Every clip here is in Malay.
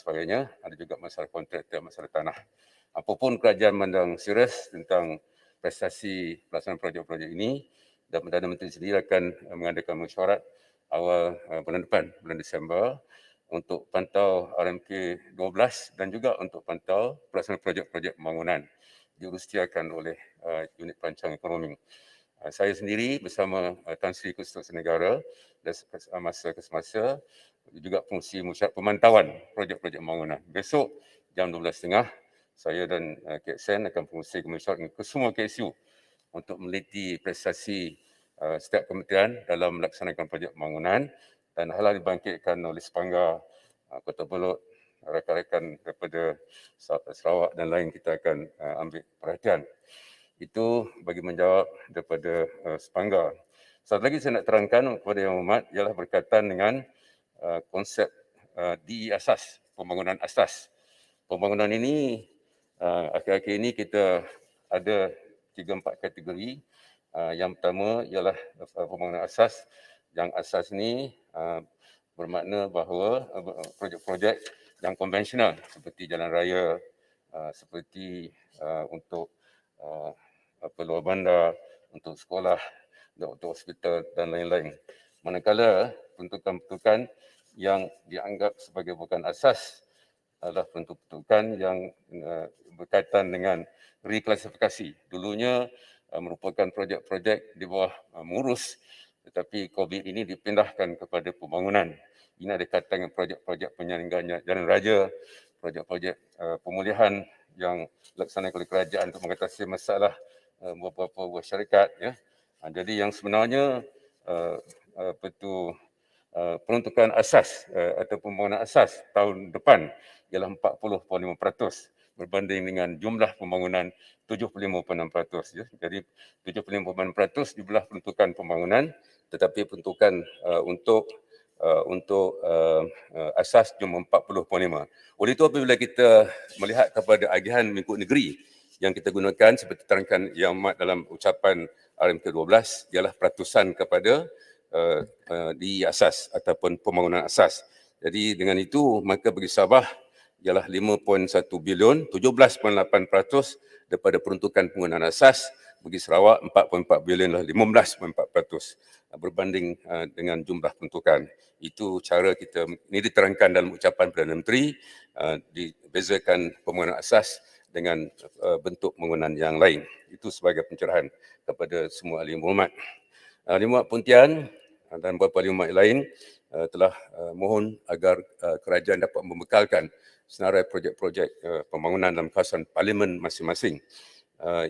sebagainya, ada juga masalah kontraktor, masalah tanah. Apapun kerajaan memandang serius tentang prestasi pelaksanaan projek-projek ini, dan Perdana Menteri sendiri akan mengadakan mesyuarat awal bulan depan, bulan Disember, untuk pantau RMK 12 dan juga untuk pantau pelaksanaan projek-projek pembangunan diurustiakan oleh unit perancang ekonomi. Saya sendiri bersama Tan Sri Konstitusi Negara dan masa ke semasa juga fungsi mesyuarat pemantauan projek-projek pembangunan. Besok jam 12.30 saya dan KXN akan fungsi mesyuarat ke semua KSU untuk meliti prestasi setiap kementerian dalam melaksanakan projek pembangunan dan hal-hal dibangkitkan oleh Sepanggar, Kota Belud, rakan-rakan daripada Sarawak dan lain kita akan ambil perhatian. Itu bagi menjawab daripada Sepanggar. Satu lagi saya nak terangkan kepada Yang Hormat ialah berkaitan dengan konsep DE asas, pembangunan asas. Pembangunan ini akhir-akhir ini kita ada 3-4 kategori. Yang pertama ialah pembangunan asas. Yang asas ini bermakna bahawa projek-projek yang konvensional seperti jalan raya, seperti untuk luar bandar, untuk sekolah, untuk hospital dan lain-lain. Manakala peruntukan-peruntukan yang dianggap sebagai bukan asas adalah peruntukan yang berkaitan dengan reklasifikasi. Dulunya merupakan projek-projek di bawah mengurus, tetapi COVID ini dipindahkan kepada pembangunan. Ini ada kaitan dengan projek-projek penyelenggaraan jalan raya, projek-projek pemulihan yang dilaksanakan oleh kerajaan untuk mengatasi masalah beberapa buah syarikat. Ya. Jadi yang sebenarnya peruntukan asas atau pembangunan asas tahun depan ialah 40.5% berbanding dengan jumlah pembangunan 75.6%. Ya. Jadi 75.6% jumlah peruntukan pembangunan, tetapi peruntukan untuk asas cuma 40.5. Oleh itu apabila kita melihat kepada agihan mengikut negeri yang kita gunakan seperti terangkan Yang Amat dalam ucapan RMK 12 ialah peratusan kepada di asas ataupun pembangunan asas. Jadi dengan itu maka bagi Sabah ialah 5.1 bilion, 17.8% daripada peruntukan penggunaan asas. Bagi Sarawak 4.4 bilion lah 15.4% berbanding dengan jumlah peruntukan. Itu cara kita, ini diterangkan dalam ucapan Perdana Menteri, dibezakan pembangunan asas dengan bentuk pembangunan yang lain. Itu sebagai pencerahan kepada semua ahli berhormat. Ahli berhormat Pontian dan beberapa ahli berhormat lain telah mohon agar kerajaan dapat membekalkan senarai projek-projek pembangunan dalam kawasan parlimen masing-masing.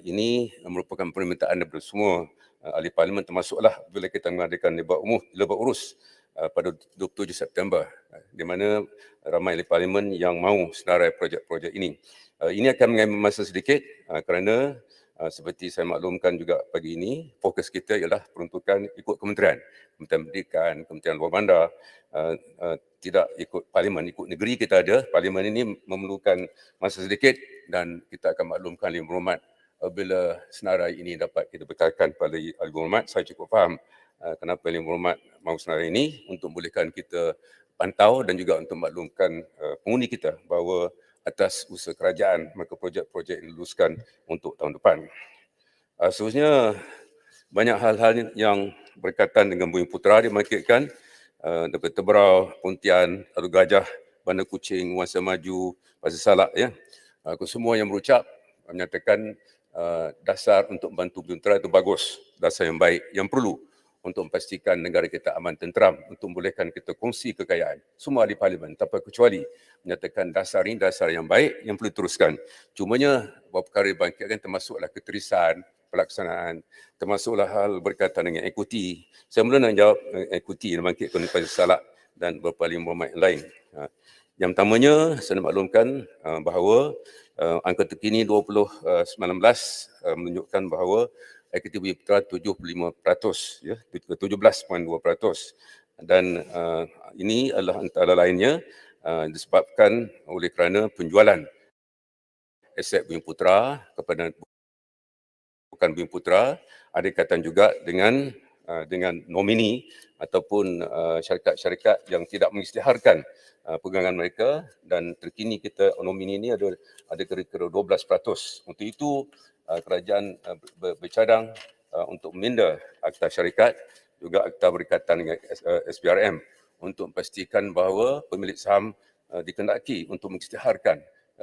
Ini merupakan permintaan daripada semua ahli parlimen, termasuklah bila kita mengadakan lebat urus pada 27 September, di mana ramai ahli parlimen yang mahu senarai projek-projek ini. Ini akan mengambil masa sedikit kerana seperti saya maklumkan juga pagi ini, fokus kita ialah peruntukan ikut kementerian. Kementerian Pendidikan, Kementerian Luar Bandar, tidak ikut parlimen, ikut negeri kita ada. Parlimen ini memerlukan masa sedikit dan kita akan maklumkan ahli berhormat bila senarai ini dapat kita bekalkan pada ahli berhormat. Saya cukup faham kenapa ahli berhormat mahu senarai ini untuk bolehkan kita pantau dan juga untuk maklumkan pengundi kita bahawa atas usaha kerajaan maka projek-projek diluluskan untuk tahun depan. Seterusnya, banyak hal-hal yang berkaitan dengan Bumi Putera dibangkitkan daripada Teberau, Pontian, Taru Gajah, Bandar Kuching, Wangsa Maju, Pasir Salak. Ya. Semua yang berucap menyatakan dasar untuk membantu Bumi Putera itu bagus, dasar yang baik, yang perlu untuk memastikan negara kita aman tenteram, untuk membolehkan kita kongsi kekayaan. Semua ahli parlimen tanpa kecuali menyatakan dasar ini dasar yang baik yang perlu diteruskan. Cumanya beberapa perkara dibangkitkan termasuklah keterisan pelaksanaan, termasuklah hal berkaitan dengan ekuiti. Saya mula nak jawab ekuiti yang dibangkitkan oleh Pasir Salak dan beberapa ahli berhormat yang lain. Yang pertamanya saya nak maklumkan bahawa angka terkini 2019 menunjukkan bahawa aktiviti Bumi Putera 75%, ya, 17.2%. Dan ini adalah antara lainnya disebabkan oleh kerana penjualan aset Bumi Putera kepada bukan Bumi Putera, ada kaitan juga dengan dengan nomini ataupun syarikat-syarikat yang tidak mengisytiharkan pegangan mereka, dan terkini kita nomini ini ada kira-kira 12%. Untuk itu kerajaan bercadang untuk meminda Akta Syarikat juga Akta Berkaitan dengan SPRM untuk memastikan bahawa pemilik saham dikendaki untuk mengisytiharkan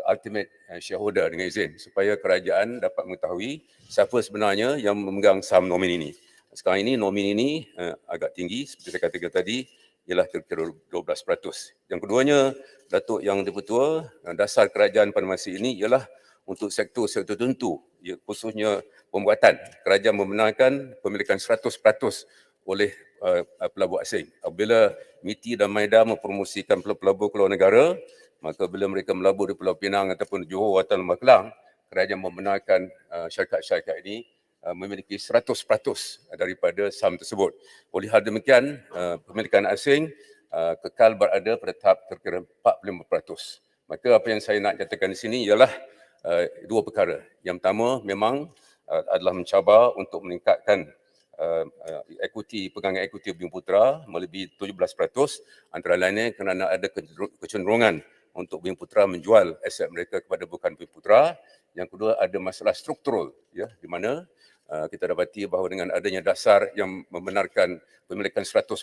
ultimate shareholder dengan izin supaya kerajaan dapat mengetahui siapa sebenarnya yang memegang saham nomini ini. Sekarang ini nomini ini agak tinggi seperti saya katakan tadi, ialah kira-kira 12%. Yang keduanya, Datuk Yang Dipertua, dasar kerajaan pada masa ini ialah untuk sektor-sektor tertentu, khususnya pembuatan. Kerajaan membenarkan pemilikan 100% oleh pelabur asing. Apabila MITI dan MAIDA mempromosikan pelabur keluar negara, maka bila mereka melabur di Pulau Pinang ataupun Johor atau Lembah Kelang, kerajaan membenarkan syarikat-syarikat ini memiliki 100% daripada saham tersebut. Oleh hal demikian, pemilikan asing kekal berada pada tahap kira-kira 45%. Maka apa yang saya nak katakan di sini ialah dua perkara. Yang pertama memang adalah mencabar untuk meningkatkan pegangan ekuiti Bumiputera melebihi 17%, antara lainnya kerana ada kecenderungan untuk Bumiputera menjual aset mereka kepada bukan Bumiputera. Yang kedua, ada masalah struktural, di mana kita dapati bahawa dengan adanya dasar yang membenarkan pemilikan 100%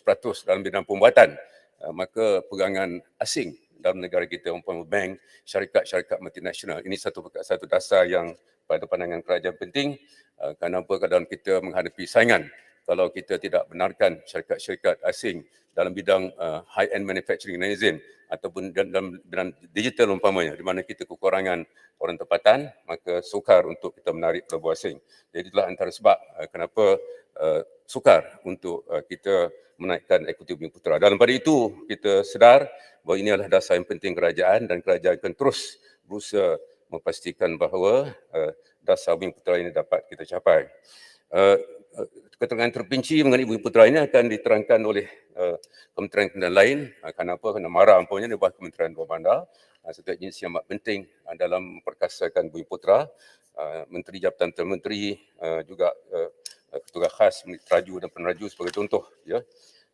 dalam bidang pembuatan, maka pegangan asing dalam negara kita, umpama bank, syarikat-syarikat multinasional, ini satu dasar yang pada pandangan kerajaan penting. Kenapa dalam kita menghadapi saingan, kalau kita tidak benarkan syarikat-syarikat asing dalam bidang high-end manufacturing dengan izin ataupun dalam bidang digital umpamanya, di mana kita kekurangan orang tempatan, maka sukar untuk kita menarik pelabur asing. Jadi itulah antara sebab kenapa sukar untuk kita menaikkan ekuiti Bumiputera. Dalam pada itu, kita sedar bahawa ini adalah dasar yang penting kerajaan, dan kerajaan akan terus berusaha memastikan bahawa dasar Bumiputera ini dapat kita capai. Keterangan terperinci mengenai Bumiputera ini akan diterangkan oleh kementerian-kementerian lain. Kenapa? Kerana MARA umpamanya di bawah Kementerian Luar Bandar, satu agensi yang amat penting dalam memperkasakan Bumiputera. Menteri Jabatan Perdana Menteri, juga ketua khas teraju dan peneraju sebagai contoh,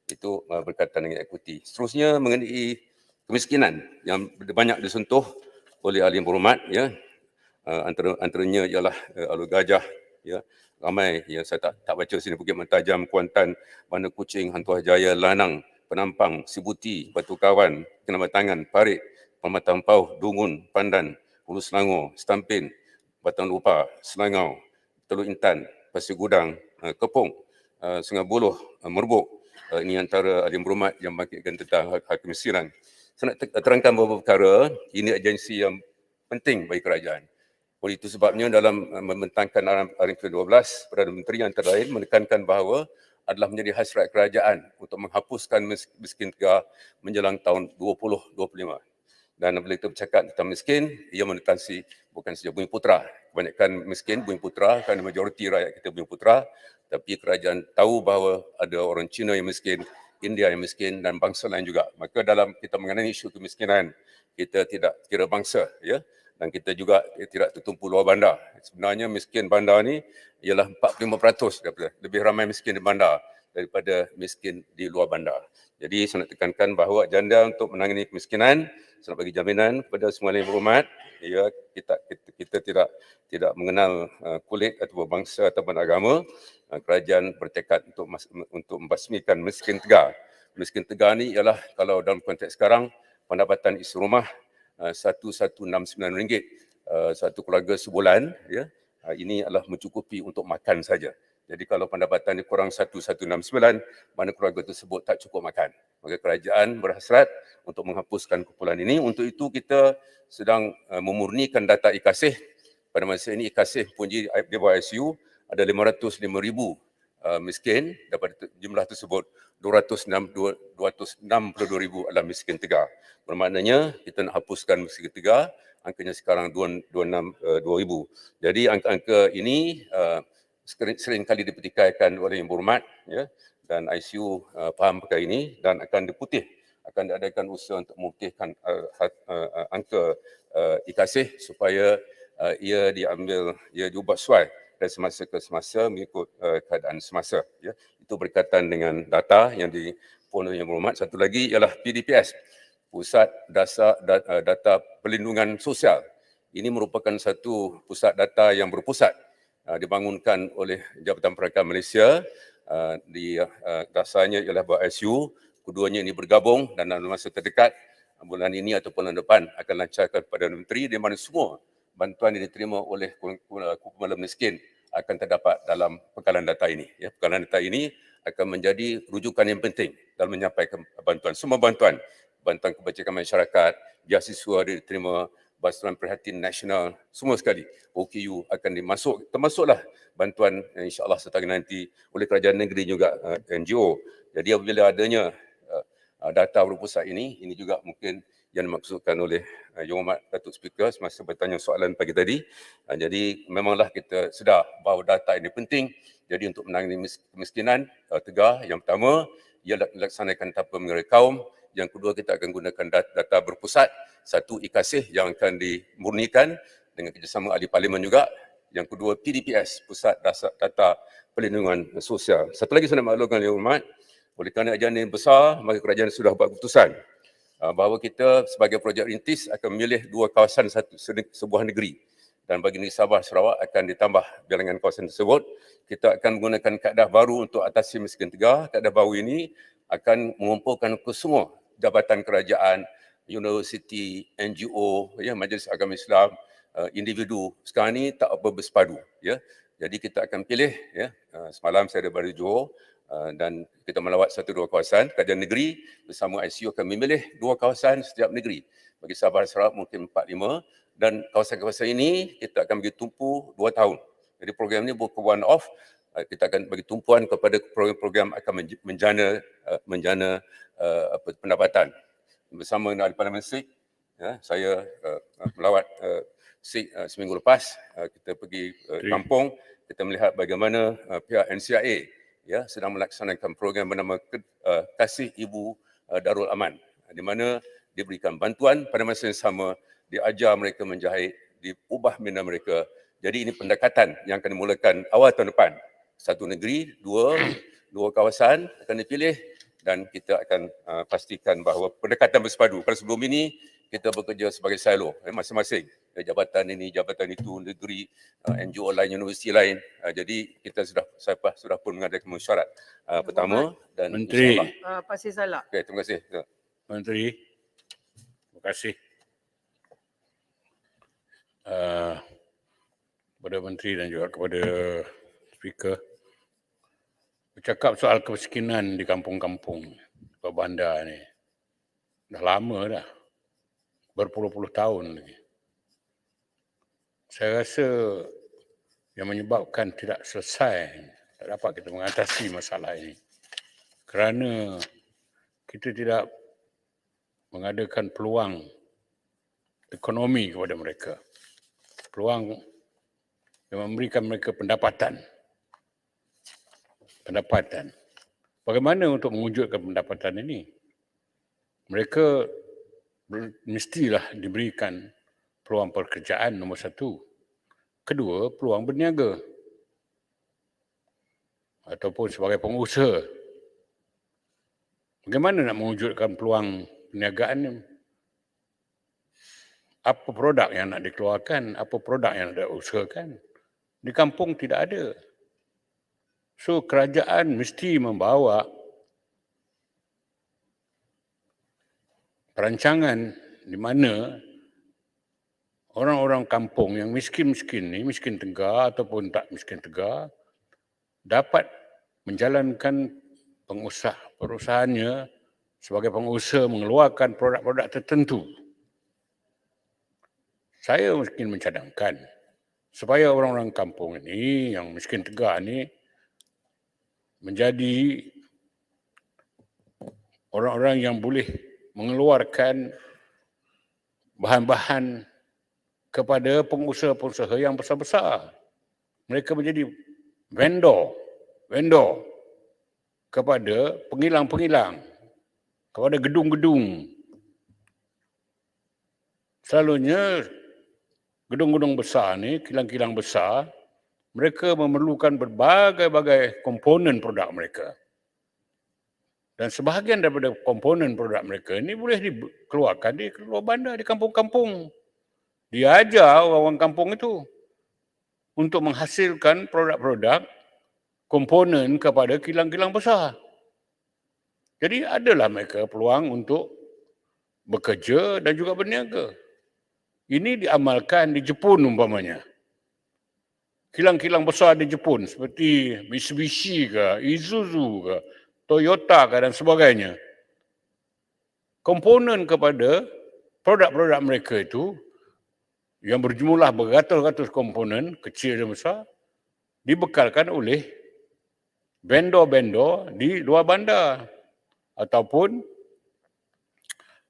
itu berkaitan dengan ekuiti. Seterusnya mengenai kemiskinan yang banyak disentuh oleh ahli yang berhormat, antaranya ialah Alur Gajah, ramai yang saya tak baca sini, Bukit Mentajam, Kuantan, Bandar Kucing, Hantuah Jaya, Lanang, Penampang, Sibuti, Batu Kawan, Kinabatangan, Parit, Permata Ampau, Dungun, Pandan, Hulu Selangor, Stampin, Batang Lupa, Selangau, Teluk Intan, Pasir Gudang, Kepong, Sungai Buloh, Merbuk. Ini antara ahli yang berhormat yang bangkitkan tentang hak kemiskinan. Saya nak terangkan beberapa perkara. Ini agensi yang penting bagi kerajaan. Oleh itu sebabnya dalam membentangkan Arahan ke-12, Perdana Menteri antara lain menekankan bahawa adalah menjadi hasrat kerajaan untuk menghapuskan miskin tegar menjelang tahun 2025. Dan bila kita bercakap tentang miskin, ia menetasi bukan saja Bumiputera. Kebanyakan miskin Bumiputera kerana majoriti rakyat kita Bumiputera, tapi kerajaan tahu bahawa ada orang Cina yang miskin, India yang miskin, dan bangsa lain juga. Maka dalam kita mengenai isu kemiskinan, kita tidak kira bangsa, dan kita juga tidak tertumpu luar bandar. Sebenarnya miskin bandar ni ialah 45%, lebih ramai miskin di bandar daripada miskin di luar bandar. Jadi saya nak tekankan bahawa agenda untuk menangani kemiskinan, saya nak bagi jaminan kepada semua yang berhormat, kita tidak mengenal kulit atau bangsa ataupun agama. Kerajaan bertekad untuk membasmikan miskin tegar. Miskin tegar ni ialah, kalau dalam konteks sekarang, pendapatan isi rumah RM1169, satu keluarga sebulan, ini adalah mencukupi untuk makan saja. Jadi kalau pendapatan kurang 1169, mana keluarga tersebut tak cukup makan. Maka kerajaan berhasrat untuk menghapuskan kumpulan ini. Untuk itu kita sedang memurnikan data IKASIH. Pada masa ini IKASIH punji di bawah ICU ada 505,000 miskin. Daripada jumlah tersebut 262,000 adalah miskin tegar. Bermaknanya kita nak hapuskan miskin tegar, angkanya sekarang 262,000. Jadi angka-angka ini sering kali dipertikaikan oleh yang berhormat, dan ICU faham perkara ini dan akan diadakan usaha untuk memutihkan angka IKASIH supaya ia diubah sesuai dari semasa ke semasa mengikut keadaan semasa. Ya. Itu berkaitan dengan data yang dipenuhi Yang Berhormat. Satu lagi ialah PDPS, Pusat Data Perlindungan Sosial. Ini merupakan satu pusat data yang berpusat dibangunkan oleh Jabatan Perangkat Malaysia. Dasarnya ialah BSU. Keduanya ini bergabung dan dalam masa terdekat, bulan ini ataupun bulan depan, akan lancarkan kepada Menteri, di mana semua bantuan yang diterima oleh kumpulan miskin akan terdapat dalam pekalan data ini. Ya, pekalan data ini akan menjadi rujukan yang penting dalam menyampaikan bantuan. Semua bantuan kebajikan masyarakat, beasiswa diterima, bantuan perhatian nasional, semua sekali OKU akan termasuklah bantuan insya-Allah setahun nanti oleh kerajaan negeri juga NGO. Jadi apabila adanya data berpusat ini juga mungkin yang dimaksudkan oleh Yang Berhormat Datuk Speaker semasa bertanya soalan pagi tadi. Jadi memanglah kita sedar bahawa data ini penting. Jadi untuk menangani kemiskinan, tegar, yang pertama ialah melaksanakan tanpa mengira kaum. Yang kedua, kita akan gunakan data berpusat. Satu, e-Kasih yang akan dimurnikan dengan kerjasama ahli parlimen juga. Yang kedua, PDPS, Pusat Data Perlindungan Sosial. Satu lagi saya nak maklumkan Yang Berhormat, oleh kerana ajanda yang besar, maka kerajaan sudah buat keputusan bahawa kita sebagai projek rintis akan memilih 2 kawasan sebuah negeri. Dan bagi negeri Sabah Sarawak akan ditambah bilangan kawasan tersebut. Kita akan menggunakan kaedah baru untuk atasi miskin tegar. Kaedah baru ini akan mengumpulkan ke semua jabatan kerajaan, universiti, NGO, ya, Majlis Agama Islam, individu. Sekarang ini tak apa bersepadu. Ya. Jadi kita akan pilih, ya, semalam saya ada balik Johor, dan kita melawat 1-2 kawasan. Kerajaan negeri bersama ICU akan memilih 2 kawasan setiap negeri. Bagi Sabah Sarawak mungkin 4-5, dan kawasan-kawasan ini kita akan bagi tumpu 2 tahun. Jadi program ini bukan one off, kita akan bagi tumpuan kepada program-program akan menjana pendapatan. Bersama dengan Ahli Parlimen Sikh, ya, saya melawat Sikh seminggu lepas, kita pergi kampung, kita melihat bagaimana pihak NCIA, ya, sedang melaksanakan program bernama Kasih Ibu Darul Aman, di mana diberikan bantuan pada masa yang sama, diajar mereka menjahit, diubah minda mereka. Jadi ini pendekatan yang akan dimulakan awal tahun depan. Satu negeri, dua kawasan akan dipilih, dan kita akan pastikan bahawa pendekatan bersepadu. Kalau sebelum ini kita bekerja sebagai silo, masing-masing. Jabatan ini, jabatan itu, negeri, NGO lain, universiti lain. Jadi kita sudah pun mengadakan mesyuarat pertama, dan Menteri. insyaAllah. Pasir Salak. Okay, terima kasih. Menteri, terima kasih. Kepada Menteri dan juga kepada Speaker. Bercakap soal kemiskinan di kampung-kampung, di bandar ni. Dah lama dah. Berpuluh-puluh tahun lagi. Saya rasa yang menyebabkan tidak selesai, tak dapat kita mengatasi masalah ini, kerana kita tidak mengadakan peluang ekonomi kepada mereka. Peluang yang memberikan mereka pendapatan. Bagaimana untuk mewujudkan pendapatan ini? Mereka mestilah diberikan peluang pekerjaan nombor 1. Kedua, peluang berniaga ataupun sebagai pengusaha. Bagaimana nak mewujudkan peluang perniagaan ini? Apa produk yang nak dikeluarkan? Apa produk yang nak diusahakan? Di kampung tidak ada. So, kerajaan mesti membawa perancangan di mana orang-orang kampung yang miskin-miskin ni, miskin tegar ataupun tak miskin tegar, dapat menjalankan perusahaannya sebagai pengusaha mengeluarkan produk-produk tertentu. Saya mungkin mencadangkan supaya orang-orang kampung ini yang miskin tegar ni menjadi orang-orang yang boleh mengeluarkan bahan-bahan kepada pengusaha-pengusaha yang besar-besar. Mereka menjadi vendor kepada pengilang-pengilang, kepada gedung-gedung. Selalunya gedung-gedung besar ni, kilang-kilang besar, mereka memerlukan berbagai-bagai komponen produk mereka. Dan sebahagian daripada komponen produk mereka ini boleh dikeluarkan di luar bandar, di kampung-kampung. Dia ajar orang kampung itu untuk menghasilkan produk-produk komponen kepada kilang-kilang besar. Jadi adalah mereka peluang untuk bekerja dan juga berniaga. Ini diamalkan di Jepun umpamanya. Kilang-kilang besar di Jepun seperti Mitsubishi ke, Isuzu ke, Toyota ke dan sebagainya. Komponen kepada produk-produk mereka itu yang berjumlah beratus-ratus komponen, kecil dan besar, dibekalkan oleh vendor-vendor di luar bandar ataupun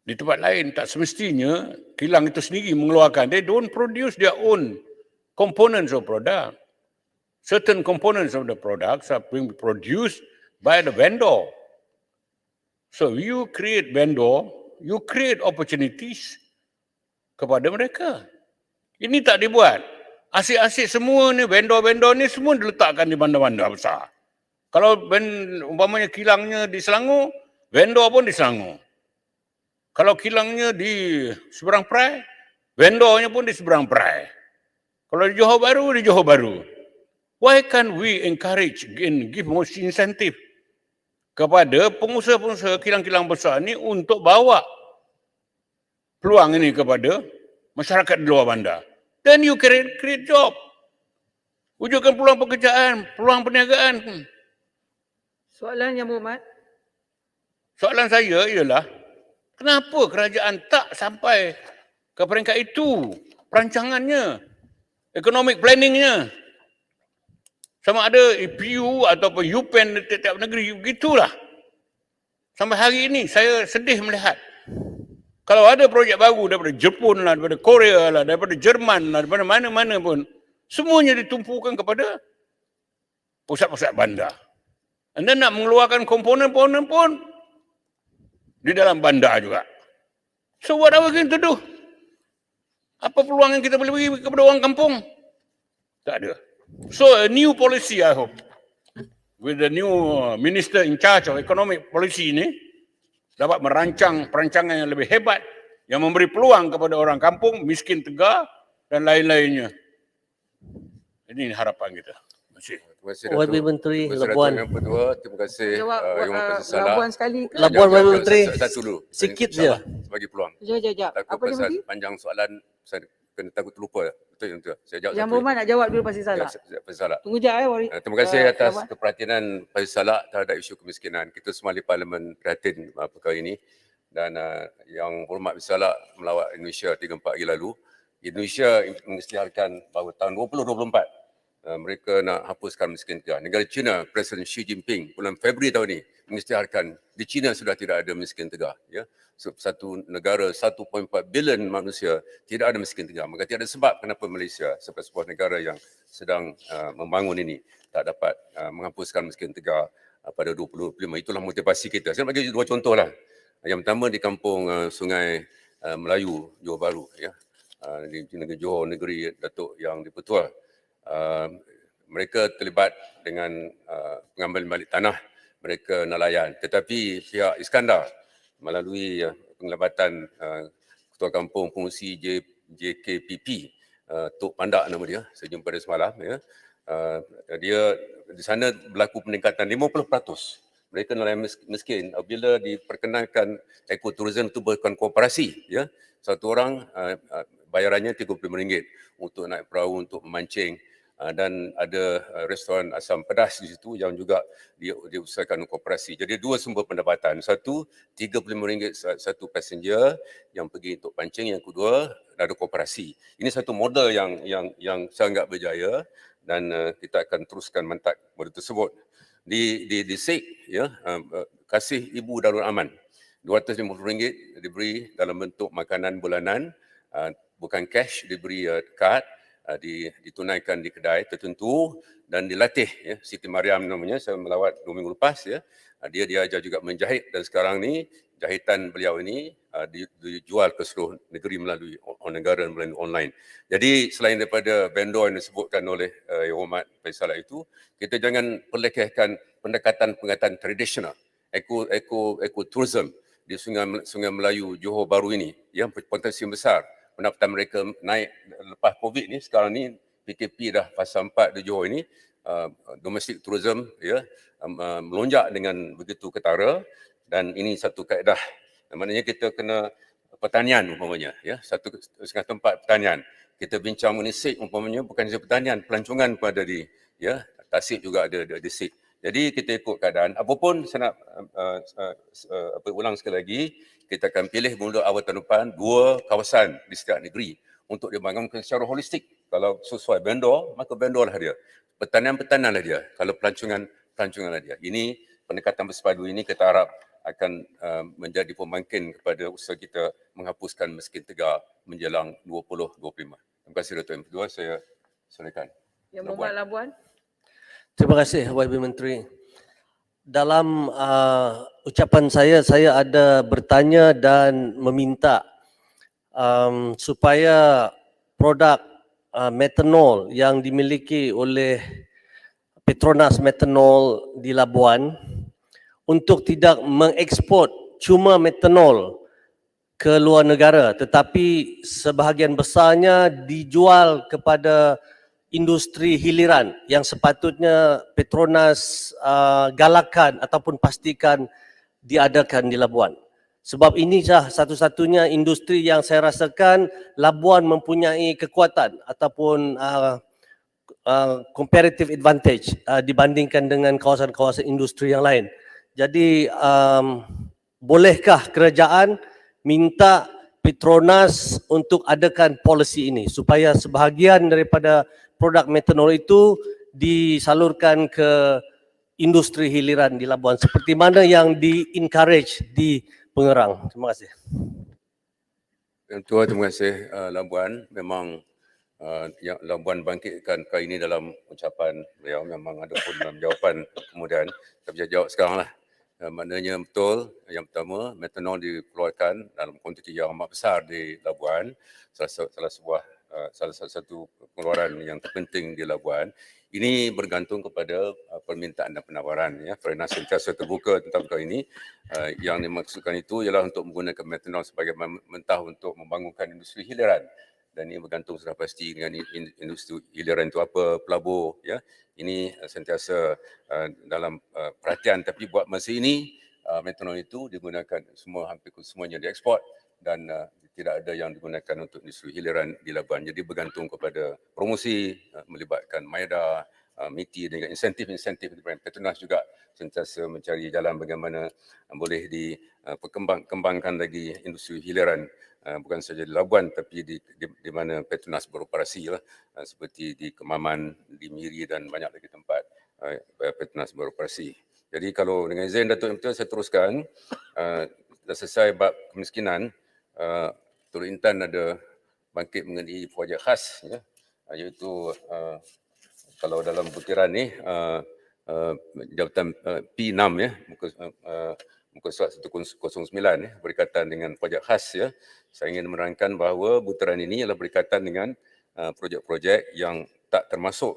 di tempat lain. Tak semestinya kilang itu sendiri mengeluarkan. They don't produce their own components of product. Certain components of the products are being produced by the vendor. So you create vendor, you create opportunities kepada mereka. Ini tak dibuat. Asyik-asyik semua ni, vendor-vendor ni semua diletakkan di bandar-bandar besar. Kalau umpamanya kilangnya di Selangor, vendor pun di Selangor. Kalau kilangnya di seberang Perai, vendornya pun di seberang Perai. Kalau di Johor Bahru, di Johor Bahru. Why can't we encourage and give more incentive kepada pengusaha-pengusaha kilang-kilang besar ni untuk bawa peluang ini kepada masyarakat di luar bandar? Then you create job. Wujudkan peluang pekerjaan, peluang perniagaan. Soalan Yang Berhormat. Soalan saya ialah, kenapa kerajaan tak sampai ke peringkat itu? Perancangannya, economic planningnya. Sama ada EPU ataupun UPEN di tiap-tiap negeri, begitulah. Sampai hari ini saya sedih melihat. Kalau ada projek baru daripada Jepun lah, daripada Korea lah, daripada Jerman lah, daripada mana-mana pun, semuanya ditumpukan kepada pusat-pusat bandar. Anda nak mengeluarkan komponen-komponen pun di dalam bandar juga. So what are we going to do? Apa peluang yang kita boleh bagi kepada orang kampung? Tak ada. So a new policy, I hope, with the new minister in charge of economic policy ini, dapat merancang perancangan yang lebih hebat, yang memberi peluang kepada orang kampung, miskin tegar dan lain-lainnya. Ini harapan kita. Terima kasih. Terima kasih, Wakil Datuk. Menteri Terima kasih, Labuan. Datuk Yang Pertua. Terima kasih Jawab Yang Maha Salah. Labuan sekali ke? Labuan, Wakil Menteri. Satu dulu. Sikit InsyaAllah, je. Bagi peluang. Sekejap. Takut Apa dia pasal bagi? panjang soalan, saya kena takut terlupa. Betul yang tu. Saya jawab Yang satu. Berhormat nak jawab dulu pasal salah. Pasal Salak. Tunggu je Wari. Terima kasih atas Labuan. keperhatianan Pasal Salak terhadap isu kemiskinan. Kita semua di Parlimen prihatin perkara ini. Dan Yang Berhormat Pasal Salak melawat Indonesia 3-4 hari lalu. Indonesia mengisytiharkan bahawa tahun 2024 mereka nak hapuskan miskin tegar. Negara China, Presiden Xi Jinping bulan Februari tahun ini mengisytiharkan di China sudah tidak ada miskin tegar. Ya. Satu negara 1.4 bilion manusia tidak ada miskin tegar. Maka tidak ada sebab kenapa Malaysia sebagai sebuah negara yang sedang membangun ini tak dapat menghapuskan miskin tegar pada 2025. Itulah motivasi kita. Saya nak bagi dua contoh lah. Yang pertama di kampung Sungai Melayu, Johor Bahru. Ya. Di negeri Johor, negeri Datuk Yang di-Pertua. Mereka terlibat dengan pengambilan balik tanah, mereka nelayan. Tetapi pihak Iskandar melalui penglibatan Ketua Kampung Pengurusi JKPP, Tok Pandak nama dia, saya jumpa dia semalam. Ya. Dia di sana berlaku peningkatan 50%. Mereka nelayan miskin apabila diperkenalkan ekoturism itu bukan koperasi. Ya. Satu orang bayarannya RM35 untuk naik perahu, untuk memancing. Dan ada restoran asam pedas di situ yang juga diusahakan koperasi. Jadi dua sumber pendapatan. Satu, RM35 satu passenger yang pergi untuk pancing. Yang kedua, ada koperasi. Ini satu model yang sangat berjaya dan kita akan teruskan mantak model tersebut. Di SIG, ya, Kasih Ibu Darul Aman, RM250 diberi dalam bentuk makanan bulanan, bukan cash, diberi kad. ditunaikan di kedai tertentu dan dilatih ya. Siti Mariam namanya, saya melawat 2 minggu lepas ya. Dia diajar juga menjahit dan sekarang ni jahitan beliau ini dijual ke seluruh negeri melalui negara melalui online. Jadi selain daripada vendor yang disebutkan oleh Yang Hormat Faisal itu, kita jangan perlekehkan pendekatan tradisional, ekoturism di Sungai Melayu Johor Bahru ini yang potensi besar. Pendapatan mereka naik lepas Covid ni, sekarang ni PKP dah fasa 4 di Johor ini, domestic tourism ya melonjak dengan begitu ketara dan ini satu kaedah. Maknanya kita kena pertanian umpamanya ya, satu setengah tempat pertanian. Kita bincang mengenai SIG umpamanya bukan sahaja pertanian, pelancongan pun ada di ya, Tasik juga ada di SIG. Jadi kita ikut keadaan. Apapun saya nak ulang sekali lagi, kita akan pilih mula awal tahun depan 2 kawasan di setiap negeri untuk dibangunkan secara holistik. Kalau sesuai vendor, maka vendor lah dia. Pertanian lah dia. Kalau pelancongan lah dia. Ini pendekatan bersepadu ini kita harap akan menjadi pembangkit kepada usaha kita menghapuskan miskin tegar menjelang 2025. Terima kasih Dato' M. Kedua, saya serahkan. Yang Mohd Labuan. Terima kasih YB Menteri. Dalam ucapan saya ada bertanya dan meminta supaya produk metanol yang dimiliki oleh Petronas Metanol di Labuan untuk tidak mengekspor cuma metanol ke luar negara, tetapi sebahagian besarnya dijual kepada industri hiliran yang sepatutnya Petronas galakkan ataupun pastikan diadakan di Labuan. Sebab ini sah satu-satunya industri yang saya rasakan Labuan mempunyai kekuatan ataupun comparative advantage dibandingkan dengan kawasan-kawasan industri yang lain. Jadi bolehkah kerajaan minta Petronas untuk adakan polisi ini supaya sebahagian daripada produk metanol itu disalurkan ke industri hiliran di Labuan seperti mana yang di-encourage di Pengerang. Terima kasih. Terima kasih Labuan. Memang yang Labuan bangkitkan kali ini dalam ucapan beliau memang ada pun dalam jawapan kemudian. Tapi saya jawab sekarang lah. Maknanya betul, yang pertama metanol dikeluarkan dalam kuantiti yang amat besar di Labuan, salah satu pengeluaran yang terpenting di Labuan. Ini bergantung kepada permintaan dan penawaran ya. Kerana sentiasa terbuka tentang perkara ini. Yang dimaksudkan itu ialah untuk menggunakan metanol sebagai mentah untuk membangunkan industri hiliran. Dan ini bergantung sudah pasti dengan industri hiliran itu apa, pelabur ya. Ini sentiasa dalam perhatian, tapi buat masa ini metanol itu digunakan hampir semuanya diekspor dan tidak ada yang digunakan untuk industri hiliran di Labuan. Jadi bergantung kepada promosi melibatkan Maeda, MITI dengan insentif-insentif daripada Petronas juga sentiasa mencari jalan bagaimana boleh dikembangkan lagi industri hiliran. Bukan saja di Labuan tapi di mana Petronas beroperasi lah, seperti di Kemaman, di Miri dan banyak lagi tempat Petronas beroperasi. Jadi kalau dengan izin Datuk M. saya teruskan, dah selesai bab kemiskinan, Turut Intan ada bangkit mengenai projek khas ya, iaitu kalau dalam butiran ni jabatan P6 ya, muka surat 109 ya, berkaitan dengan projek khas ya. Saya ingin menerangkan bahawa butiran ini ialah berkaitan dengan projek-projek yang tak termasuk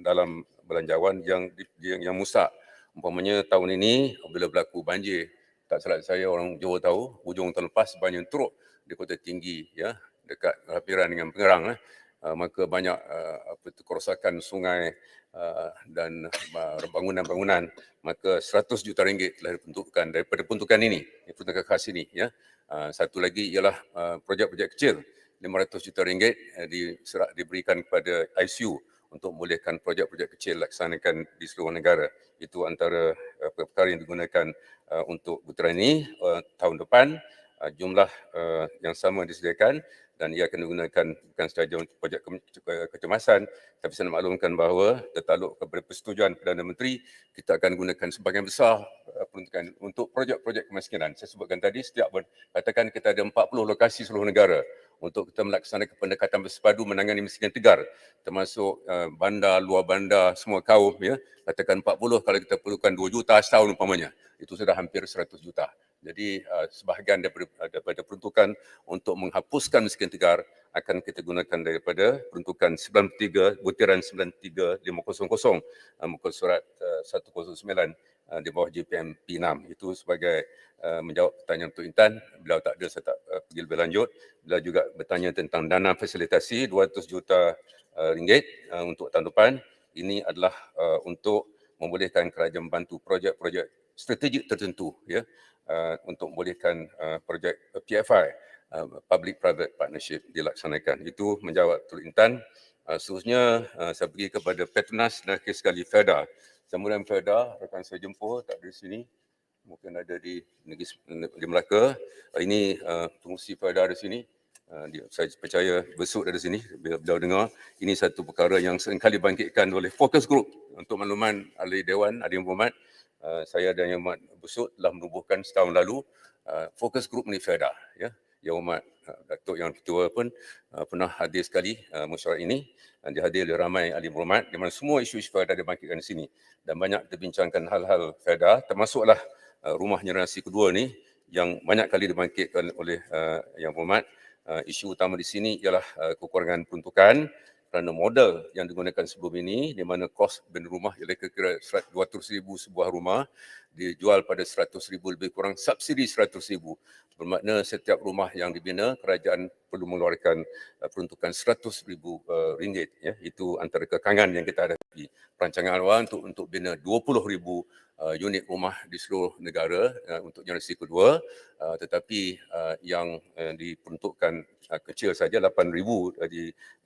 dalam belanjawan yang musak. Umpamanya tahun ini apabila berlaku banjir, tak salah saya orang Johor tahu, hujung tahun lepas banjir teruk di Kota Tinggi ya, dekat hampirana dengan Pengerang maka banyak kerosakan sungai dan bangunan-bangunan, maka 100 juta ringgit telah diperuntukkan daripada peruntukan ini, peruntukan khas ini ya. Satu lagi ialah projek-projek kecil, 500 juta ringgit diberikan kepada ICU untuk membolehkan projek-projek kecil laksanakan di seluruh negara. Itu antara perkara yang digunakan untuk putaran ini. Tahun depan jumlah yang sama disediakan dan ia akan digunakan bukan sahaja untuk projek kecemasan, tapi saya nak maklumkan bahawa tertakluk kepada persetujuan Perdana Menteri, kita akan gunakan sebahagian besar peruntukan untuk projek-projek kemiskinan. Saya sebutkan tadi, katakan kita ada 40 lokasi seluruh negara untuk kita melaksanakan pendekatan bersepadu menangani miskin tegar, termasuk bandar, luar bandar, semua kaum, ya. Katakan 40, kalau kita perlukan 2 juta setahun umpamanya, itu sudah hampir 100 juta. Jadi sebahagian daripada peruntukan untuk menghapuskan miskin tegar akan kita gunakan daripada peruntukan 93, butiran 93500, muka surat 109 di bawah JPM P6. Itu sebagai menjawab pertanyaan Tok Intan. Beliau tak ada, saya tak pergi lebih lanjut. Beliau juga bertanya tentang dana fasilitasi 200 juta ringgit untuk tahun depan. Ini adalah untuk membolehkan kerajaan membantu projek-projek strategik tertentu, ya, untuk membolehkan projek PFI, Public Private Partnership, dilaksanakan. Itu menjawab Tok Intan. Seterusnya saya pergi kepada Petronas dan akhir sekali Felda. Kemudian Felda, rekan saya jumpa, tak ada di sini. Mungkin ada di negeri Melaka. Ini pengurusi Felda di sini. Saya percaya besok dari sini, beliau dengar. Ini satu perkara yang seringkali bangkitkan oleh Focus Group. Untuk makluman ahli Dewan, Ahli Muhammad, saya dan Yang Amat Besut telah menubuhkan setahun lalu Focus Group ni Felda. Ya. Yang Amat Datuk Yang Ketua pun pernah hadir sekali mesyuarat ini. Dihadiri oleh ramai ahli berhormat di mana semua isu-isu Felda dibangkitkan di sini. Dan banyak terbincangkan hal-hal Felda, termasuklah rumah generasi kedua ni yang banyak kali dibangkitkan oleh Yang Berhormat. Isu utama di sini ialah kekurangan peruntukan kerana modal yang digunakan sebelum ini, di mana kos bina rumah ialah kira-kira 200,000 sebuah rumah dijual pada 100,000 lebih kurang, subsidi 100,000. Bermakna setiap rumah yang dibina, kerajaan perlu mengeluarkan peruntukan 100,000 ringgit. Ya. Itu antara kekangan yang kita hadapi. Perancangan awal untuk bina 20,000 unit rumah di seluruh negara untuk generasi kedua, tetapi yang diperuntukkan kecil saja 8,000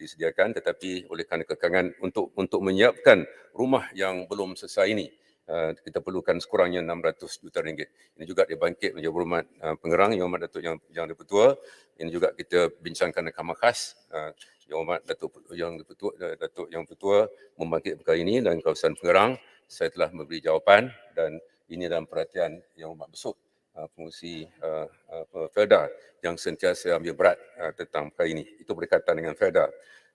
disediakan, tetapi oleh kerana kekangan untuk menyiapkan rumah yang belum selesai ini, kita perlukan sekurangnya 600 juta ringgit. Ini juga dibangkit menjadi berhormat Pengerang, Yang Amat Datuk Yang Dipertua. Ini juga kita bincangkan dengan Kamar Khas. Yang Amat Datuk Yang Dipertua membangkit perkara ini dan kawasan Pengerang. Saya telah memberi jawapan dan ini dalam perhatian Yang Amat Besut, pengurusi Felda yang sentiasa ambil berat tentang perkara ini. Itu berkaitan dengan Felda.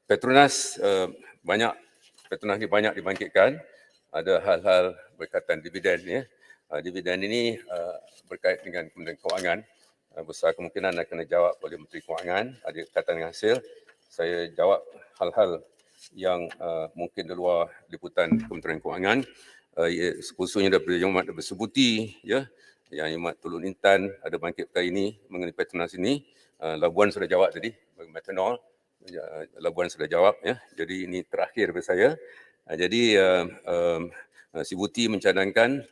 Petronas ni banyak dibangkitkan. Ada hal-hal berkaitan dividen, ya. Dividen ini berkait dengan Kementerian Kewangan. Besar kemungkinan akan dijawab oleh Menteri Kewangan. Ada kaitan dengan hasil. Saya jawab hal-hal yang mungkin di luar liputan Kementerian Kewangan, khususnya daripada Yang Amat Bersebuti, ya, Yang Amat Tulun Intan ada bangkit perkara ini mengenai Petronas ini. Labuan sudah jawab tadi, metanol. Labuan sudah jawab, ya. Jadi ini terakhir daripada saya. Jadi Si Buti mencadangkan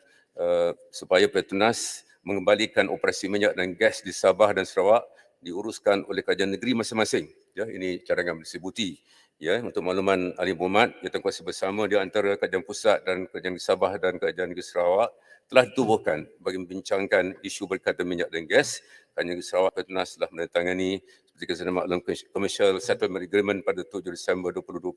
supaya Petronas mengembalikan operasi minyak dan gas di Sabah dan Sarawak diuruskan oleh kerajaan negeri masing-masing. Ya, ini cadangan Si Buti. Ya, untuk makluman ahli berhormat, jawatankuasa bersama di antara kerajaan pusat dan kerajaan negeri Sabah dan kerajaan negeri Sarawak telah ditubuhkan bagi membincangkan isu berkaitan minyak dan gas. Kerajaan negeri Sarawak Petronas telah menandatangani seperti saya maklum Commercial Settlement Agreement pada 7 Disember 2020,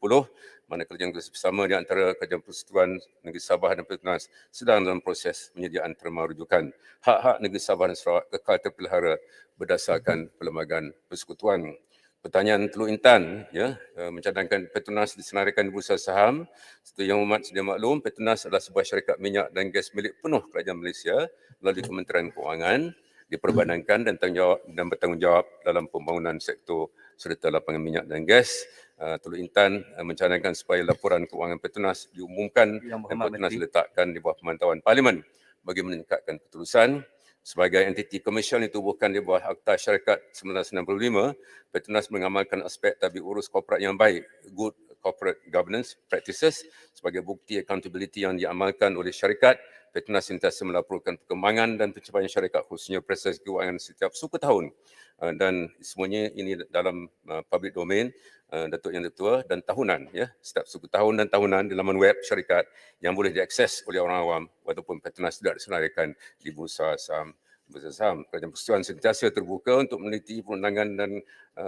mana kerajaan bersama di antara Kerajaan Persekutuan Negeri Sabah dan Petronas sedang dalam proses penyediaan terma rujukan. Hak-hak negeri Sabah dan Sarawak kekal terpelihara berdasarkan Perlembagaan Persekutuan. Pertanyaan Teluk Intan, ya, mencadangkan Petronas disenaraikan di Bursa Saham. Seperti Yang Amat sedia maklum, Petronas adalah sebuah syarikat minyak dan gas milik penuh Kerajaan Malaysia melalui Kementerian Kewangan, diperbandangkan dan bertanggungjawab dalam pembangunan sektor serta lapangan minyak dan gas. Teluk Intan mencadangkan supaya laporan keuangan Petronas diumumkan dan Petronas diletakkan di bawah pemantauan Parlimen bagi meningkatkan ketulusan. Sebagai entiti komersial ditubuhkan di bawah Akta Syarikat 1965, Petronas mengamalkan aspek tadbir urus korporat yang baik, good corporate governance practices. Sebagai bukti accountability yang diamalkan oleh syarikat, Petronas sentiasa melaporkan perkembangan dan pencapaian syarikat, khususnya proses keuangan setiap suku tahun. Dan semuanya ini dalam public domain, Datuk Yang Dipertua, dan tahunan, ya, setiap suku tahun dan tahunan di laman web syarikat yang boleh diakses oleh orang awam walaupun Petronas tidak disenaraikan di Bursa Saham. Kerajaan Persekutuan sentiasa terbuka untuk meneliti perundangan dan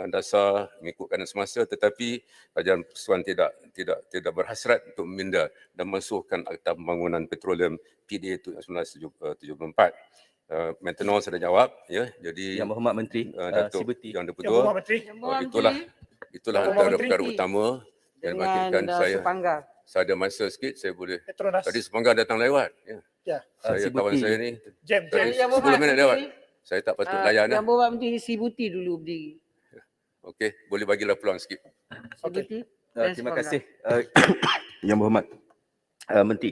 dasar mengikut keadaan semasa, tetapi Kerajaan Persekutuan tidak berhasrat untuk meminda dan mensuhkan Akta Pembangunan Petroleum PDA 1974. maintenance ada jawab, ya. Jadi Yang Berhormat Menteri Datuk Sibuti. Yang Yang Dipertua, Berhormat Menteri. itulah Yang antara Menteri. perkara utama yang makinkan Dengan saya. Supangga. Saya ada masa sikit, saya boleh. Petronas. Tadi Semangga datang lewat. Ya. Ya. Saya Sibuti. kawan saya ni Jam. tadi Yang 10 minit lewat. Saya tak patut layan lah. Yang Berhormat Menteri Sibuti dulu berdiri. Okey, boleh bagilah peluang sikit. Sibuti. dan Terima Supangga. kasih Yang Berhormat Menteri.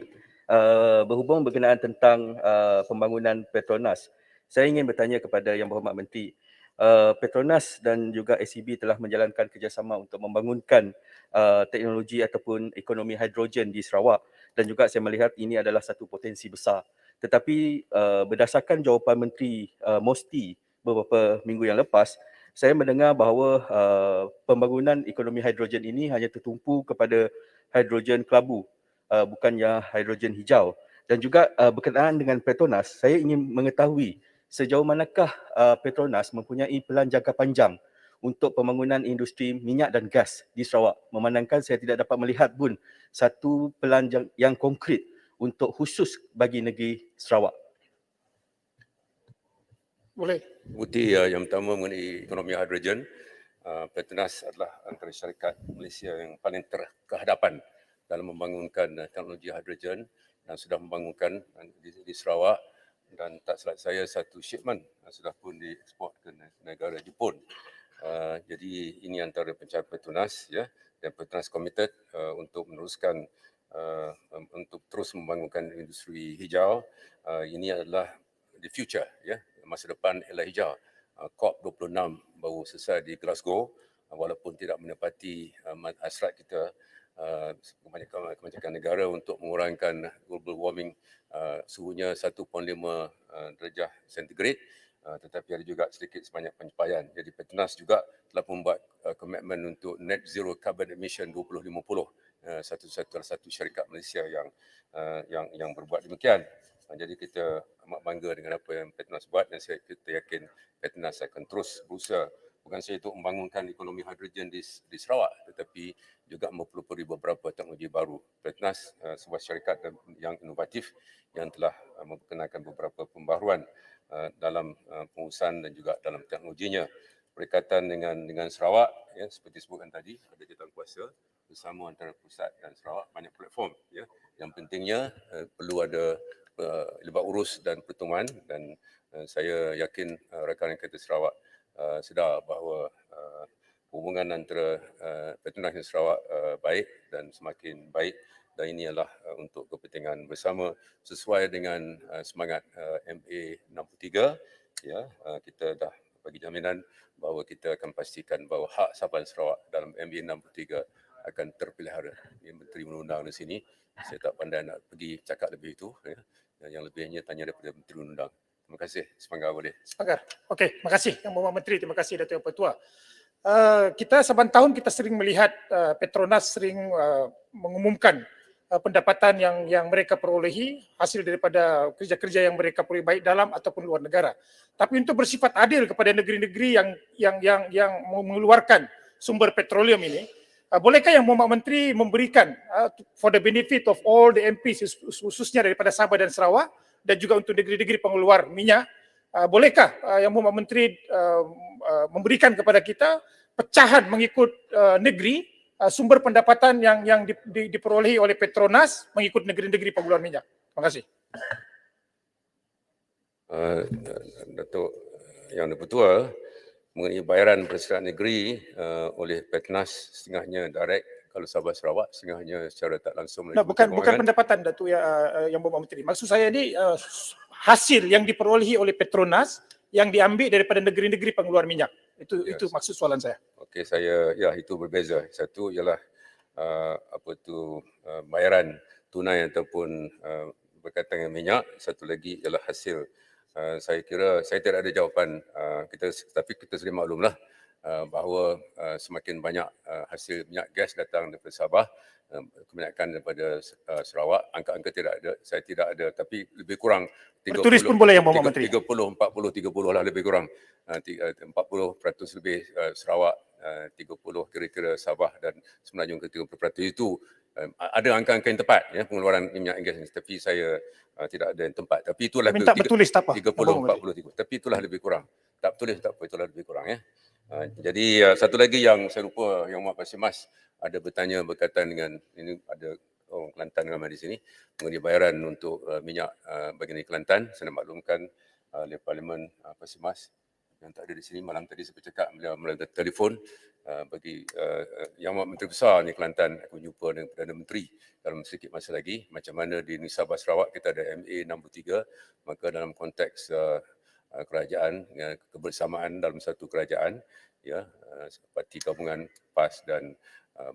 Berhubung berkenaan tentang pembangunan Petronas, saya ingin bertanya kepada Yang Berhormat Menteri. Petronas dan juga SEB telah menjalankan kerjasama untuk membangunkan teknologi ataupun ekonomi hidrogen di Sarawak, dan juga saya melihat ini adalah satu potensi besar. Tetapi berdasarkan jawapan Menteri Mosti beberapa minggu yang lepas, saya mendengar bahawa pembangunan ekonomi hidrogen ini hanya tertumpu kepada hidrogen kelabu, bukannya hidrogen hijau. Dan juga berkenaan dengan Petronas, saya ingin mengetahui sejauh manakah Petronas mempunyai pelan jangka panjang untuk pembangunan industri minyak dan gas di Sarawak, memandangkan saya tidak dapat melihat pun satu pelan yang konkret untuk khusus bagi negeri Sarawak. Boleh. Bukti yang pertama mengenai ekonomi hidrogen, Petronas adalah antara syarikat Malaysia yang paling terkehadapan dalam membangunkan teknologi hidrogen dan sudah membangunkan di Sarawak, dan tak silap saya satu shipment sudah pun dieksport ke negara Jepun. Jadi ini antara pencapaian Petronas, ya, dan Petronas committed untuk meneruskan untuk terus membangunkan industri hijau. Ini adalah the future, ya, masa depan ialah hijau. COP26 baru selesai di Glasgow, walaupun tidak menepati hasrat kita kebanyakan negara untuk mengurangkan global warming suhunya 1.5 darjah sentigrad, tetapi ada juga sedikit sebanyak pencapaian. Jadi Petronas juga telah membuat komitmen untuk net zero carbon emission 2050, satu syarikat Malaysia yang berbuat demikian. Jadi kita amat bangga dengan apa yang Petronas buat, dan kita yakin Petronas akan terus berusaha bukan sahaja untuk membangunkan ekonomi hidrogen di Sarawak, tetapi juga mempelopori beberapa teknologi baru. Petronas sebuah syarikat yang inovatif yang telah memperkenalkan beberapa pembaharuan dalam pengurusan dan juga dalam teknologinya. Berkaitan dengan Sarawak, ya, seperti sebutkan tadi, ada jawatankuasa bersama antara pusat dan Sarawak, banyak platform, ya. Yang pentingnya perlu ada libat urus dan pertemuan, dan saya yakin rakan-rakan kita Sarawak sedar bahawa hubungan antara Petronas dan Sarawak baik dan semakin baik, dan ini adalah untuk kepentingan bersama sesuai dengan semangat MA63, ya. Kita dah bagi jaminan bahawa kita akan pastikan bahawa hak Sabah dan Sarawak dalam MA63 akan terpelihara. Ini Menteri Undang-Undang di sini, saya tak pandai nak pergi cakap lebih itu, ya. Yang lebihnya tanya daripada Menteri Undang-Undang. Terima kasih. Semangga boleh. Sepakat. Okey, terima kasih Yang Berhormat Menteri, terima kasih Datuk Yang Pertua. Kita saban tahun kita sering melihat Petronas sering mengumumkan pendapatan yang mereka perolehi hasil daripada kerja-kerja yang mereka peroleh baik dalam ataupun luar negara. Tapi untuk bersifat adil kepada negeri-negeri yang mengeluarkan sumber petroleum ini, bolehkah Yang Berhormat Menteri memberikan for the benefit of all the MPs khususnya daripada Sabah dan Sarawak dan juga untuk negeri-negeri pengeluar minyak, bolehkah Yang Berhormat Menteri memberikan kepada kita pecahan mengikut negeri sumber pendapatan yang diperolehi oleh Petronas mengikut negeri-negeri pengeluar minyak? Terima kasih. Datuk Yang Dipertua, mengenai bayaran persediaan negeri oleh Petronas, setengahnya direct kalau Sabah Sarawak, setengahnya secara tak langsung. Nah, bukan pendapatan Datuk Yang Berhormat Menteri. Maksud saya ni hasil yang diperolehi oleh Petronas yang diambil daripada negeri-negeri pengeluar minyak. Itu maksud soalan saya. Okey, itu berbeza. Satu ialah bayaran tunai ataupun berkaitan dengan minyak. Satu lagi ialah hasil. Saya kira saya tidak ada jawapan tapi kita sedia maklumlah bahawa semakin banyak hasil minyak gas datang daripada Sabah, kebanyakan daripada Sarawak. Angka-angka tidak ada, saya tidak ada, tapi lebih kurang 30, bertulis pun boleh Yang Berhormat Menteri. 30 lah lebih kurang. 40% lebih Sarawak, 30 kira-kira Sabah, dan Semenanjung ke 30% itu ada angka-angka yang tepat ya pengeluaran minyak gas ini, tapi saya tidak ada yang tempat. Tapi itulah Minta bertulis tak apa. 30 40 tapi itulah lebih kurang. Tak bertulis tak apa, itulah lebih kurang ya. Jadi satu lagi yang saya lupa, Yang Amat Pasir Mas ada bertanya berkaitan dengan ini, ada orang Kelantan ramai di sini mengenai bayaran untuk minyak bagi negeri Kelantan. Saya nak maklumkan oleh Parlimen Pasir Mas yang tak ada di sini malam tadi, saya bercakap melalui telefon bagi Yang Amat Menteri Besar ni Kelantan akan jumpa dengan Perdana Menteri dalam sedikit masa lagi, macam mana di Sabah Sarawak kita ada MA 63, maka dalam konteks kerajaan, kebersamaan dalam satu kerajaan, ya, parti gabungan PAS dan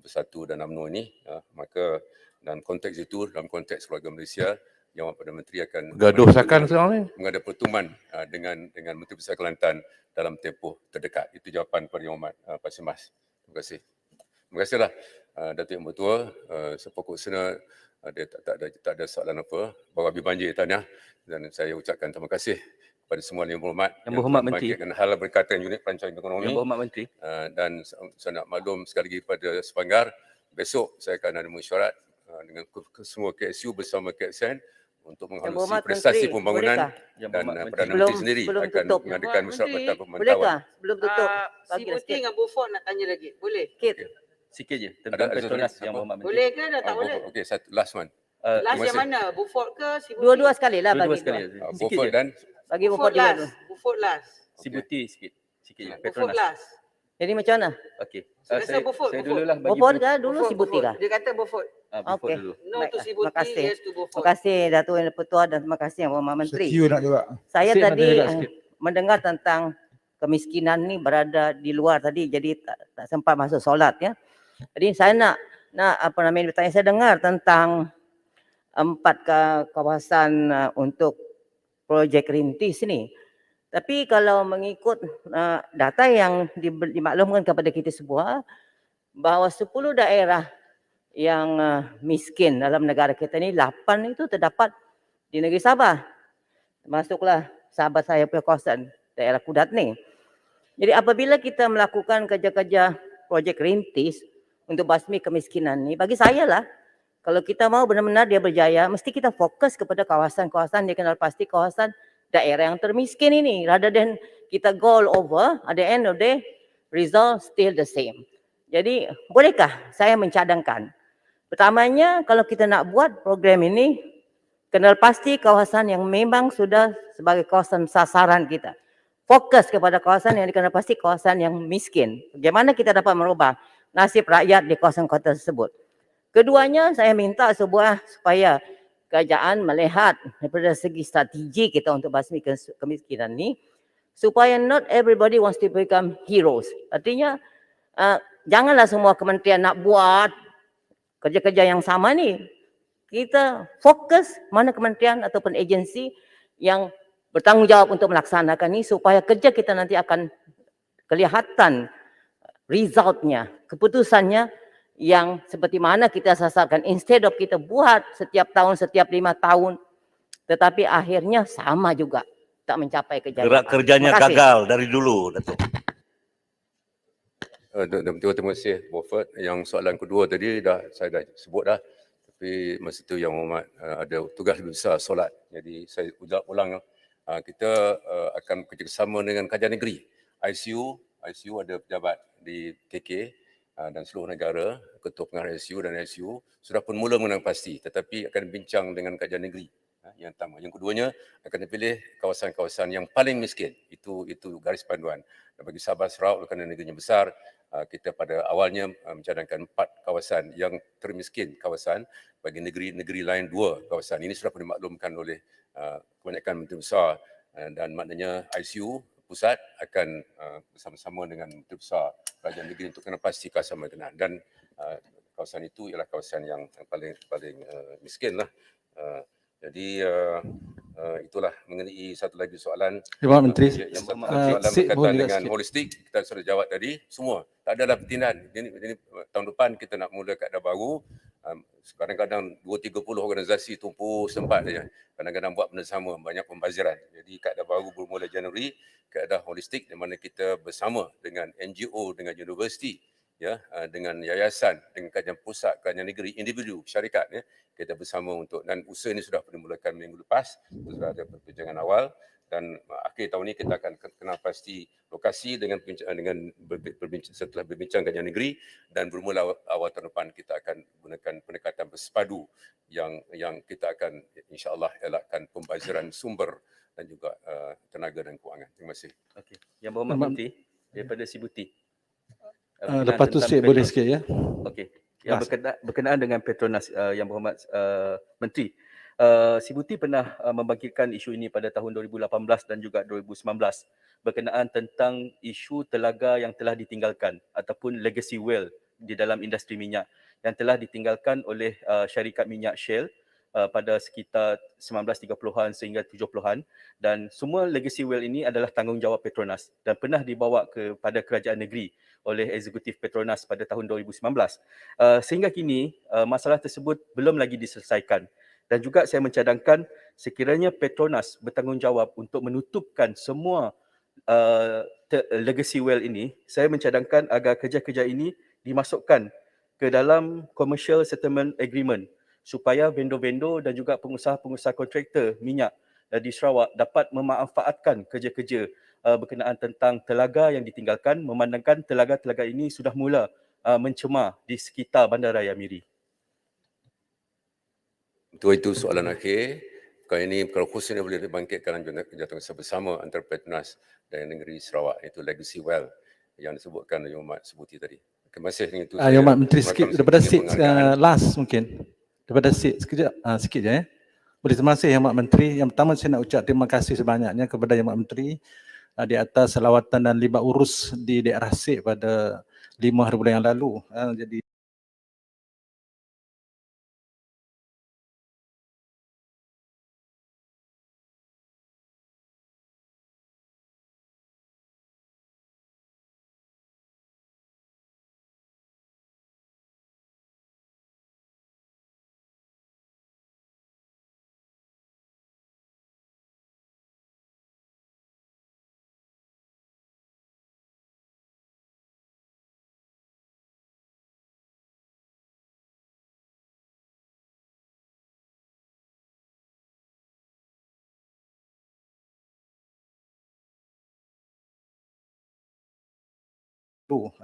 Bersatu dan UMNO ini, maka dalam konteks itu, dalam konteks keluarga Malaysia, Yang Amat Perdana Menteri akan Gaduh sakan sekarang ni. mengada pertemuan dengan Menteri Besar Kelantan dalam tempoh terdekat. Itu jawapan kepada Yang Amat Pasir Mas. Terima kasih. Terima kasihlah Datuk Yang Bertua. Sepokok sana dia tak ada soalan apa. Baru habis banjir tahniah, dan saya ucapkan terima kasih kepada semua yang berhormat Yang Berhormat Menteri. membangkitkan hal berkaitan unit perancangan ekonomi. Yang Berhormat Menteri. Dan saya nak maklum sekali lagi kepada Sepanggar, besok saya akan ada mesyuarat dengan semua KSU bersama KSN untuk menghalusi Berhormat prestasi Menteri, pembangunan bolehkah? Yang dan Berhormat Perdana Belum- Menteri sendiri belum akan tutup. mengadakan mesyuarat Menteri, Badan Pemantauan. Bolehkah? Belum tutup. Si Bagilah Buti sikit. dengan Beaufort nak tanya lagi. Boleh? Sikit. Sikit je tentang Ada Petronas apa? Yang Berhormat Menteri. Boleh ke dah tak boleh? Okey, satu last one. Last terima yang kasih. mana? Beaufort ke si Buti? Dua-dua sekali lah Dua-dua bagi. sekali. dua. Sikit Beaufort je. dan Bagi Beaufort Beaufort juga last. dulu. Beaufort last. Si Buti sikit. Sikit je. Beaufort Petronas. last. Jadi macam mana? Okey. Saya rasa Beaufort, saya Beaufort. dululah bagi Beaufort kah dulu si Buti kah? Dia kata Beaufort. Beaufort Okey. dulu. No to si Baik, Buti, terima kasih. yes to Beaufort. Terima kasih Datuk Yang Bertua dan terima kasih Yang Berhormat Menteri. Setiu nak juga. Saya Sikit tadi nanti juga sikit. mendengar tentang kemiskinan ni berada di luar tadi, jadi tak sempat masuk solat ya. Jadi saya nak apa namanya bertanya, saya dengar tentang 4 kawasan untuk projek rintis ni. Tapi kalau mengikut data yang dimaklumkan kepada kita semua, bahawa 10 daerah yang miskin dalam negara kita ni, 8 itu terdapat di negeri Sabah. Termasuklah sahabat saya punya kawasan daerah Kudat ni. Jadi apabila kita melakukan kerja-kerja projek rintis untuk basmi kemiskinan ni, bagi saya lah, kalau kita mau benar-benar dia berjaya, mesti kita fokus kepada kawasan-kawasan yang kenal pasti kawasan daerah yang termiskin ini, rather than kita go all over, at the end of the day, result still the same. Jadi bolehkah saya mencadangkan, pertamanya kalau kita nak buat program ini, kenal pasti kawasan yang memang sudah sebagai kawasan sasaran kita. Fokus kepada kawasan yang dikenal pasti kawasan yang miskin. Bagaimana kita dapat merubah nasib rakyat di kawasan-kawasan tersebut. Keduanya, saya minta supaya kerajaan melihat daripada segi strategi kita untuk basmi kemiskinan ni, supaya not everybody wants to become heroes. Artinya, janganlah semua kementerian nak buat kerja-kerja yang sama ni. Kita fokus mana kementerian ataupun agensi yang bertanggungjawab untuk melaksanakan ni, supaya kerja kita nanti akan kelihatan resultnya, keputusannya yang seperti mana kita sasarkan. Instead of kita buat setiap tahun, setiap 5 tahun, tetapi akhirnya sama juga, tak mencapai kejayaan. Gerak kerjanya Terima kasih. gagal dari dulu, Datuk. Terima kasih Beaufort. Yang soalan kedua tadi saya dah sebut dah. Tapi masa tu Yang Berhormat ada tugas lebih besar solat. Jadi saya ulang kita akan bekerjasama dengan Kerajaan Negeri. ICU ada pejabat di KK dan seluruh negara, ketua pengarah ICU dan ICU sudah pun mula mengenal pasti, tetapi akan bincang dengan Kerajaan Negeri. Yang pertama. Yang keduanya akan dipilih kawasan-kawasan yang paling miskin. Itu garis panduan. Dan bagi Sabah Sarawak kerana negerinya besar, kita pada awalnya mencadangkan 4 kawasan yang termiskin kawasan, bagi negeri-negeri lain 2 kawasan. Ini sudah pun dimaklumkan oleh kebanyakan menteri besar, dan maknanya ICU pusat akan bersama-sama dengan menteri besar kerajaan negeri untuk kena pasti kawasan berkenaan, dan kawasan itu ialah kawasan yang paling miskin lah. Jadi itulah mengenai satu lagi soalan. Terima kasih Menteri. Yang soalan berkaitan dengan holistik, kita sudah jawab tadi semua. Tak adalah pertindahan. Ini tahun depan kita nak mula kaedah baru. Kadang-kadang 2-30 organisasi tumpu sempat saja. Kadang-kadang buat benda sama, banyak pembaziran. Jadi kaedah baru bermula Januari, kaedah holistik di mana kita bersama dengan NGO, dengan universiti ya dengan yayasan, dengan kajian pusat, kajian negeri, individu, syarikat ya, kita bersama untuk, dan usaha ini sudah dimulakan minggu lepas, sudah ada perbincangan awal dan akhir tahun ini kita akan kenal pasti lokasi dengan setelah berbincang kajian negeri, dan bermula awal tahun depan kita akan gunakan pendekatan bersepadu yang kita akan insya-Allah elakkan pembaziran sumber dan juga tenaga dan kewangan. Terima kasih. Okey. Yang Berhormat Menteri daripada Sibuti. Lepas tu sikit boleh sikit ya. Okey. Yang berkenaan dengan Petronas, Yang Berhormat Menteri. Sibuti pernah membangkitkan isu ini pada tahun 2018 dan juga 2019 berkenaan tentang isu telaga yang telah ditinggalkan ataupun legacy well di dalam industri minyak yang telah ditinggalkan oleh syarikat minyak Shell pada sekitar 1930-an sehingga 70-an, dan semua legacy well ini adalah tanggungjawab Petronas dan pernah dibawa kepada kerajaan negeri oleh eksekutif Petronas pada tahun 2019. Sehingga kini masalah tersebut belum lagi diselesaikan, dan juga saya mencadangkan sekiranya Petronas bertanggungjawab untuk menutupkan semua legacy well ini, saya mencadangkan agar kerja-kerja ini dimasukkan ke dalam commercial settlement agreement supaya vendor-vendor dan juga pengusaha-pengusaha kontraktor minyak di Sarawak dapat memanfaatkan kerja-kerja berkenaan tentang telaga yang ditinggalkan, memandangkan telaga-telaga ini sudah mula mencemar di sekitar Bandaraya Miri. Itu soalan akhir. Kali ini kalau khususnya boleh dibangkitkan kerjasama bersama antara Petronas dan negeri Sarawak, itu legacy well yang disebutkan oleh Yang Sibuti tadi. Terima kasih. Itu Yang Berhormat Menteri sikit daripada seat last mungkin. Daripada seat sekejap, sikit je ya. Boleh, terima kasih Yang Berhormat Menteri. Yang pertama saya nak ucap terima kasih sebanyaknya kepada Yang Berhormat Menteri di atas lawatan dan libat urus di daerah Sik pada 5 hari bulan yang lalu. Jadi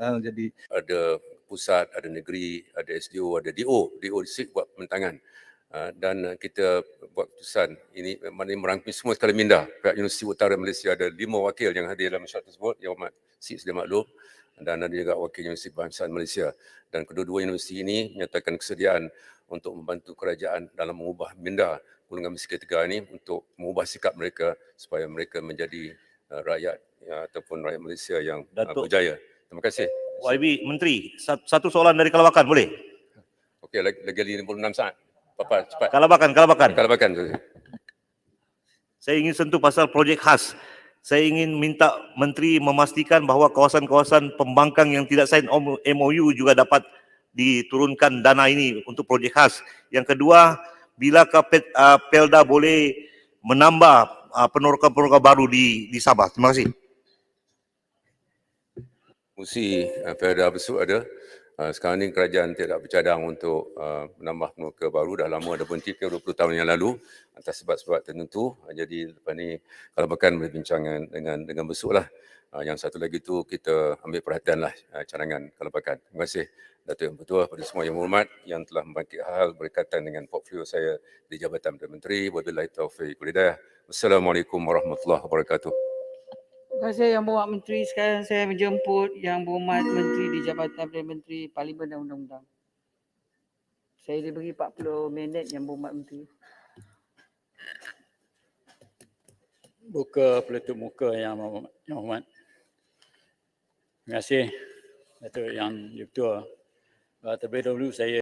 jadi ada pusat, ada negeri, ada SDO, ada DO. DO district buat pembentangan. Dan kita buat keputusan ini maknanya merangkumi semua sekali minda. Pihak Universiti Utara Malaysia ada 5 wakil yang hadir dalam masyarakat tersebut, Yang Berhormat Sik sedia maklum, dan ada juga wakil Universiti Kebangsaan Malaysia. Dan kedua-dua universiti ini menyatakan kesediaan untuk membantu kerajaan dalam mengubah minda golongan miskin ketiga ini untuk mengubah sikap mereka supaya mereka menjadi rakyat ataupun rakyat Malaysia yang berjaya. Terima kasih. YB Menteri, satu soalan dari Kalabakan boleh? Okey, lagi 56 saat. Papa cepat. Kalabakan. Saya ingin sentuh pasal projek khas. Saya ingin minta Menteri memastikan bahawa kawasan-kawasan pembangkang yang tidak sign MOU juga dapat diturunkan dana ini untuk projek khas. Yang kedua, bilakah Pelda boleh menambah peneroka-peneroka baru di Sabah? Terima kasih. Fungsi Pelda besar ada. Sekarang ini kerajaan tidak bercadang untuk menambah peneroka baru. Dah lama ada berhenti ke 20 tahun yang lalu atas sebab-sebab tertentu. Jadi lepas ni Kalabakan berbincang dengan besuk lah. Yang satu lagi tu kita ambil perhatian lah cadangan Kalabakan. Terima kasih Datuk Yang Bertuah kepada semua yang berhormat yang telah membangkit hal berkaitan dengan portfolio saya di Jabatan Perdana Menteri. Wabillahi taufiq wal hidayah. Wassalamualaikum warahmatullahi wabarakatuh. Terima kasih Yang Berhormat Menteri. Sekarang saya menjemput Yang Berhormat Menteri di Jabatan Perdana Menteri Parlimen dan Undang-Undang. Saya diberi 40 minit Yang Berhormat Menteri. Buka peletup muka Yang Berhormat. Terima kasih Datuk Yang Bertuah. Terlebih dahulu saya